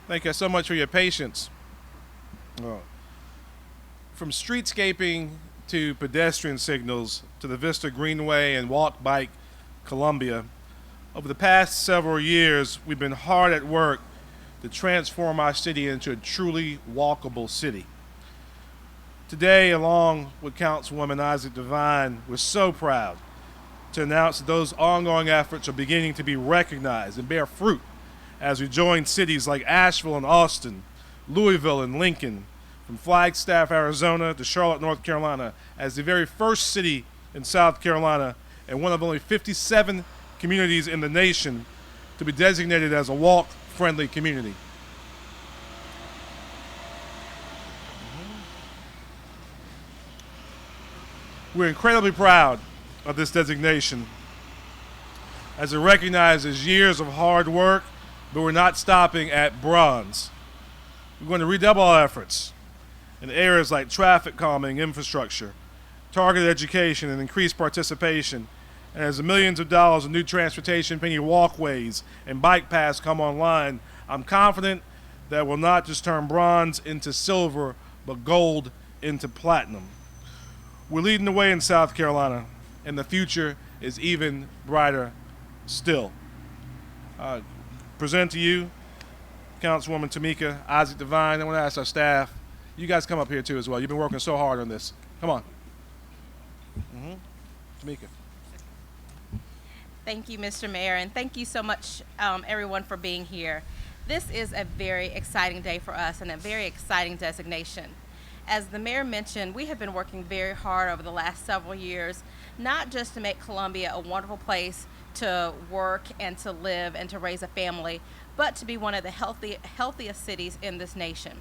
Thank you so much for your patience. Oh. From streetscaping to pedestrian signals to the Vista Greenway and Walk Bike Columbia, over the past several years, we've been hard at work to transform our city into a truly walkable city. Today, along with Councilwoman Isaac Devine, we're so proud to announce that those ongoing efforts are beginning to be recognized and bear fruit as we join cities like Asheville and Austin, Louisville and Lincoln, from Flagstaff, Arizona to Charlotte, North Carolina, as the very first city in South Carolina and one of only 57 communities in the nation to be designated as a walk-friendly community. We're incredibly proud of this designation as it recognizes years of hard work, but we're not stopping at bronze. We're going to redouble our efforts in areas like traffic calming infrastructure, targeted education, and increased participation. And as the millions of dollars in new transportation, penny walkways, and bike paths come online, I'm confident that we'll not just turn bronze into silver, but gold into platinum. We're leading the way in South Carolina, and the future is even brighter still. Present to you, Councilwoman Tamika Isaac Devine. I want to ask our staff, you guys come up here too as well. You've been working so hard on this. Come on. Tamika. Thank you, Mr. Mayor, and thank you so much, everyone, for being here. This is a very exciting day for us and a very exciting designation. As the mayor mentioned, we have been working very hard over the last several years, not just to make Columbia a wonderful place to work and to live and to raise a family, but to be one of the healthiest cities in this nation.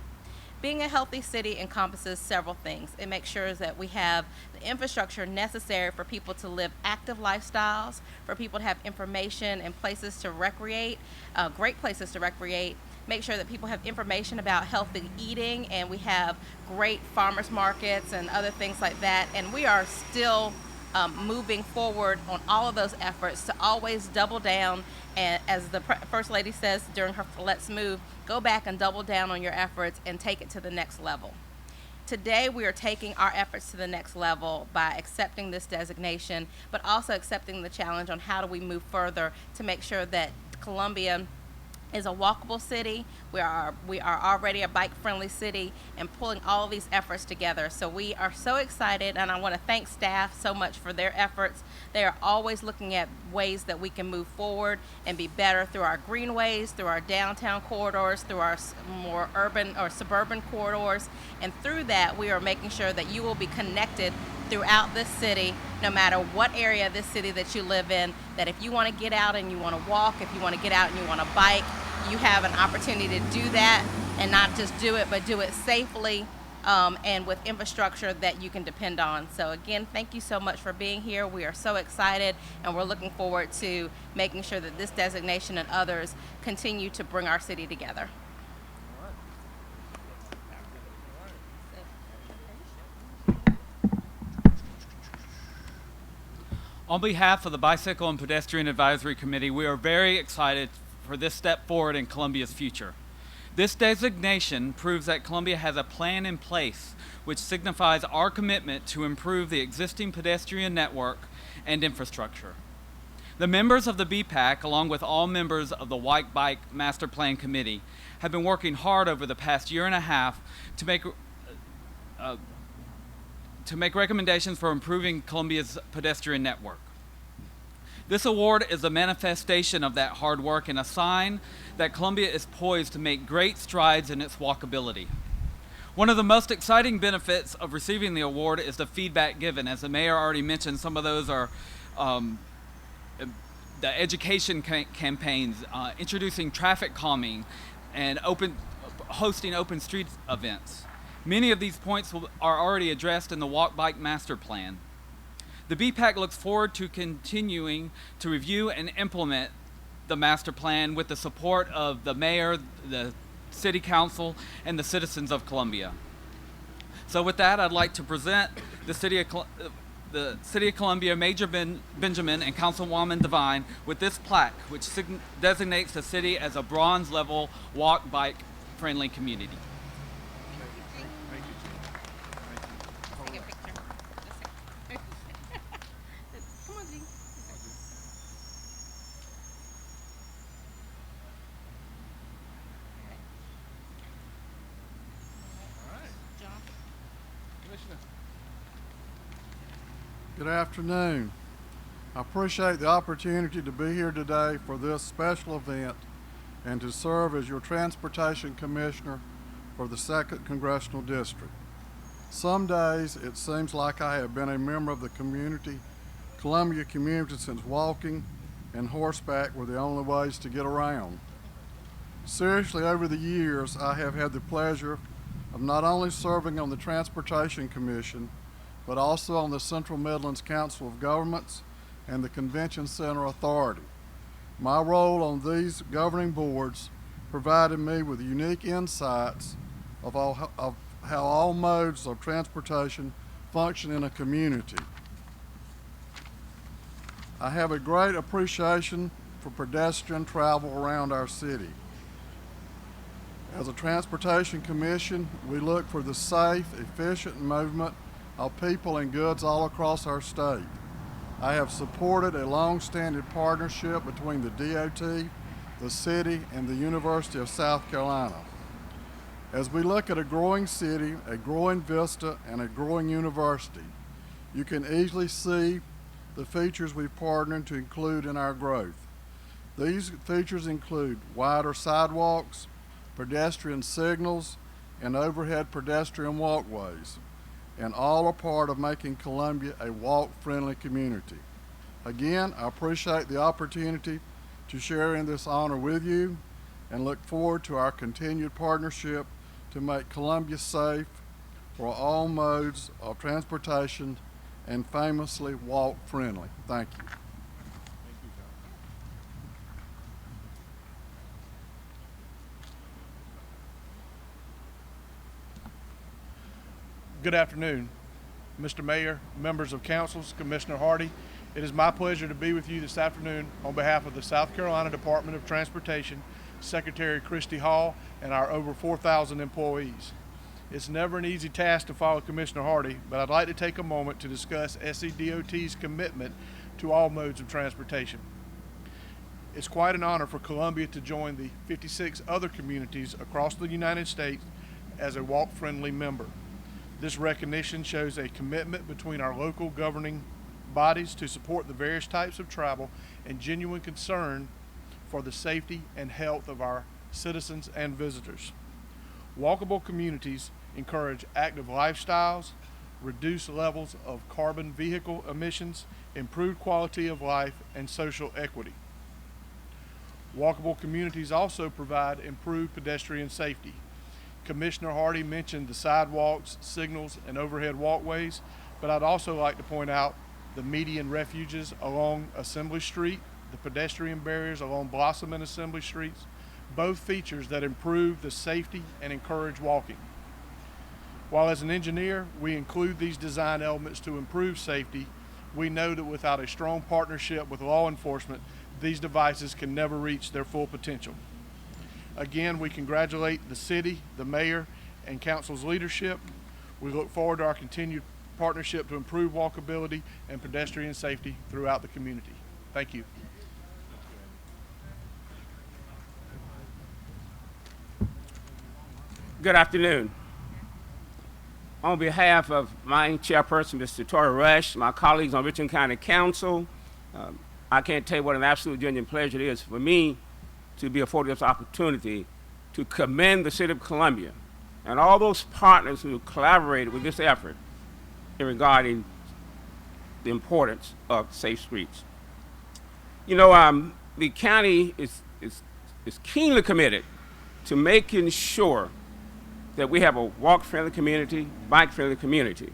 Being a healthy city encompasses several things. It makes sure that we have the infrastructure necessary for people to live active lifestyles, for people to have information and places to recreate, great places to recreate. Make sure that people have information about healthy eating, and we have great farmers markets and other things like that. And we are still moving forward on all of those efforts to always double down, and as the First Lady says during her Let's Move, go back and double down on your efforts and take it to the next level. Today we are taking our efforts to the next level by accepting this designation, but also accepting the challenge on how do we move further to make sure that Columbia is a walkable city. We are already a bike-friendly city, and pulling all of these efforts together. So we are so excited, and I want to thank staff so much for their efforts. They are always looking at ways that we can move forward and be better through our greenways, through our downtown corridors, through our more urban or suburban corridors, and through that we are making sure that you will be connected throughout this city, no matter what area of this city that you live in, that if you want to get out and you want to walk, if you want to get out and you want to bike, you have an opportunity to do that, and not just do it, but do it safely and with infrastructure that you can depend on. So again, thank you so much for being here. We are so excited, and we're looking forward to making sure that this designation and others continue to bring our city together. On behalf of the Bicycle and Pedestrian Advisory Committee, we are very excited for this step forward in Columbia's future. This designation proves that Columbia has a plan in place which signifies our commitment to improve the existing pedestrian network and infrastructure. The members of the BPAC, along with all members of the White Bike Master Plan Committee, have been working hard over the past year and a half to make recommendations for improving Columbia's pedestrian network. This award is a manifestation of that hard work and a sign that Columbia is poised to make great strides in its walkability. One of the most exciting benefits of receiving the award is the feedback given. As the mayor already mentioned, some of those are the education campaigns, introducing traffic calming, and hosting open street events. Many of these points are already addressed in the Walk Bike Master Plan. The BPAC looks forward to continuing to review and implement the master plan with the support of the mayor, the city council, and the citizens of Columbia. So with that, I'd like to present the City of Columbia, Major Benjamin, and Councilwoman Devine with this plaque, which designates the city as a bronze level walk bike walk-friendly community. Thank you, Gene. Thank you. Take a picture. Come on, Jean. All right, John. Commissioner. Good afternoon. I appreciate the opportunity to be here today for this special event and to serve as your Transportation Commissioner for the 2nd Congressional District. Some days it seems like I have been a member of the Columbia community since walking and horseback were the only ways to get around. Seriously, over the years, I have had the pleasure of not only serving on the Transportation Commission, but also on the Central Midlands Council of Governments and the Convention Center Authority. My role on these governing boards provided me with unique insights of how all modes of transportation function in a community. I have a great appreciation for pedestrian travel around our city. As a Transportation Commission, we look for the safe, efficient movement of people and goods all across our state. I have supported a long-standing partnership between the DOT, the city, and the University of South Carolina. As we look at a growing city, a growing vista, and a growing university, you can easily see the features we've partnered to include in our growth. These features include wider sidewalks, pedestrian signals, and overhead pedestrian walkways, and all are part of making Columbia a walk-friendly community. Again, I appreciate the opportunity to share in this honor with you and look forward to our continued partnership to make Columbia safe for all modes of transportation and famously walk-friendly. Thank you. Thank you, John. Good afternoon, Mr. Mayor, members of councils, Commissioner Hardy. It is my pleasure to be with you this afternoon on behalf of the South Carolina Department of Transportation, Secretary Christy Hall, and our over 4,000 employees. It's never an easy task to follow Commissioner Hardy, but I'd like to take a moment to discuss SCDOT's commitment to all modes of transportation. It's quite an honor for Columbia to join the 56 other communities across the United States as a walk-friendly member. This recognition shows a commitment between our local governing bodies to support the various types of travel and genuine concern for the safety and health of our citizens and visitors. Walkable communities encourage active lifestyles, reduce levels of carbon vehicle emissions, improved quality of life, and social equity. Walkable communities also provide improved pedestrian safety. Commissioner Hardy mentioned the sidewalks, signals, and overhead walkways, but I'd also like to point out the median refuges along Assembly Street, the pedestrian barriers along Blossom and Assembly Streets, both features that improve the safety and encourage walking. While as an engineer, we include these design elements to improve safety, we know that without a strong partnership with law enforcement, these devices can never reach their full potential. Again, we congratulate the city, the mayor, and council's leadership. We look forward to our continued partnership to improve walkability and pedestrian safety throughout the community. Thank you. Good afternoon. On behalf of my chairperson, Mr. Tory Rush, my colleagues on Richland County Council, I can't tell you what an absolute genuine pleasure it is for me to be afforded this opportunity to commend the City of Columbia and all those partners who collaborated with this effort in regarding the importance of safe streets. You know, the county is keenly committed to making sure that we have a walk-friendly community, bike-friendly community.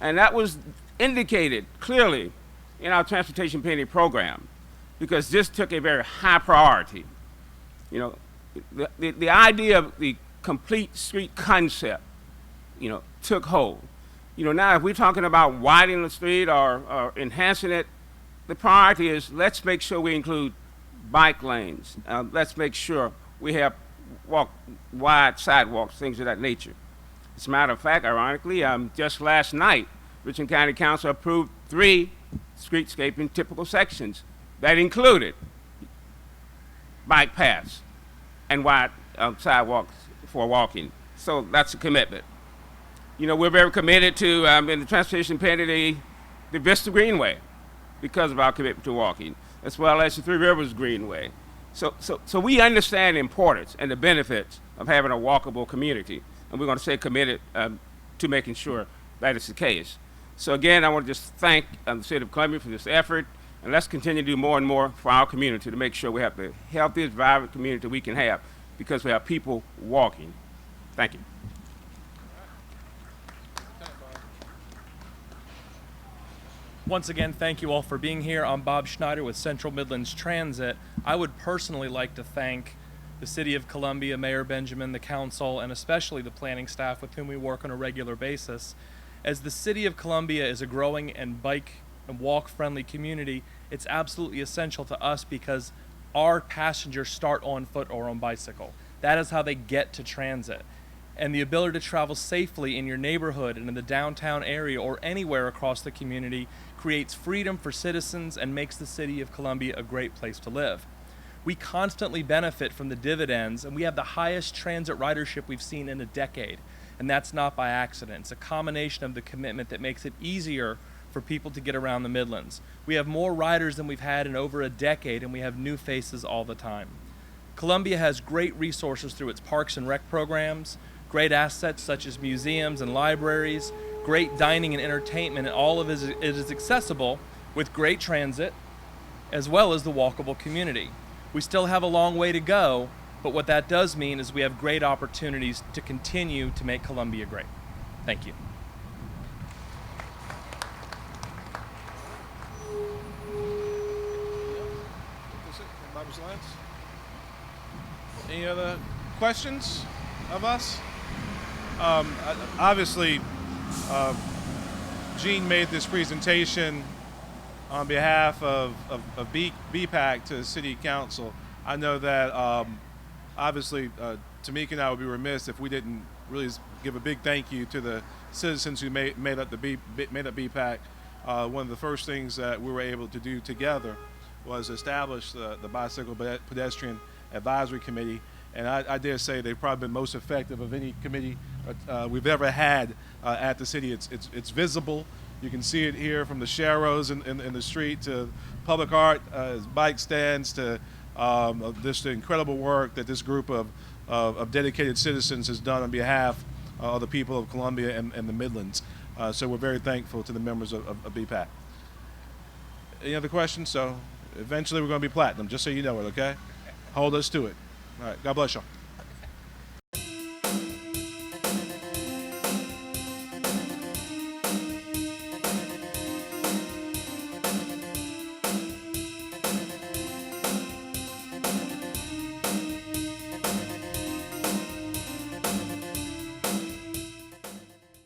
And that was indicated clearly in our transportation penny program, because this took a very high priority. You know, the idea of the complete street concept, you know, took hold. You know, now if we're talking about widening the street or enhancing it, the priority is let's make sure we include bike lanes. Let's make sure we have wide sidewalks, things of that nature. As a matter of fact, ironically, just last night, Richland County Council approved 3 streetscaping typical sections that included bike paths and wide sidewalks for walking. So that's a commitment. You know, we're very committed to, in the transportation penny, the Vista Greenway, because of our commitment to walking, as well as the Three Rivers Greenway. So we understand the importance and the benefits of having a walkable community, and we're going to stay committed to making sure that is the case. So again, I want to just thank the City of Columbia for this effort, and let's continue to do more and more for our community to make sure we have the healthiest, vibrant community we can have, because we have people walking. Thank you. Once again, thank you all for being here. I'm Bob Schneider with Central Midlands Transit. I would personally like to thank the City of Columbia, Mayor Benjamin, the Council, and especially the planning staff with whom we work on a regular basis. As the City of Columbia is a growing and bike and walk-friendly community, it's absolutely essential to us because our passengers start on foot or on bicycle. That is how they get to transit. And the ability to travel safely in your neighborhood and in the downtown area or anywhere across the community creates freedom for citizens and makes the City of Columbia a great place to live. We constantly benefit from the dividends, and we have the highest transit ridership we've seen in a decade. And that's not by accident. It's a combination of the commitment that makes it easier for people to get around the Midlands. We have more riders than we've had in over a decade, and we have new faces all the time. Columbia has great resources through its parks and rec programs, great assets such as museums and libraries, great dining and entertainment, and all of it is accessible with great transit as well as the walkable community. We still have a long way to go, but what that does mean is we have great opportunities to continue to make Columbia great. Thank you. Any other questions of us? Obviously, Gene made this presentation on behalf of BPAC to the City Council. I know that obviously Tamika and I would be remiss if we didn't really give a big thank you to the citizens who made up BPAC. One of the first things that we were able to do together was establish the Bicycle Pedestrian Advisory Committee, and I dare say they've probably been most effective of any committee we've ever had at the city. It's visible. You can see it here from the sharrows in the street to public art, bike stands, to this incredible work that this group of dedicated citizens has done on behalf of the people of Columbia and the Midlands. So we're very thankful to the members of BPAC. Any other questions? So eventually we're going to be platinum, just so you know it, okay? Hold us to it. All right, God bless y'all.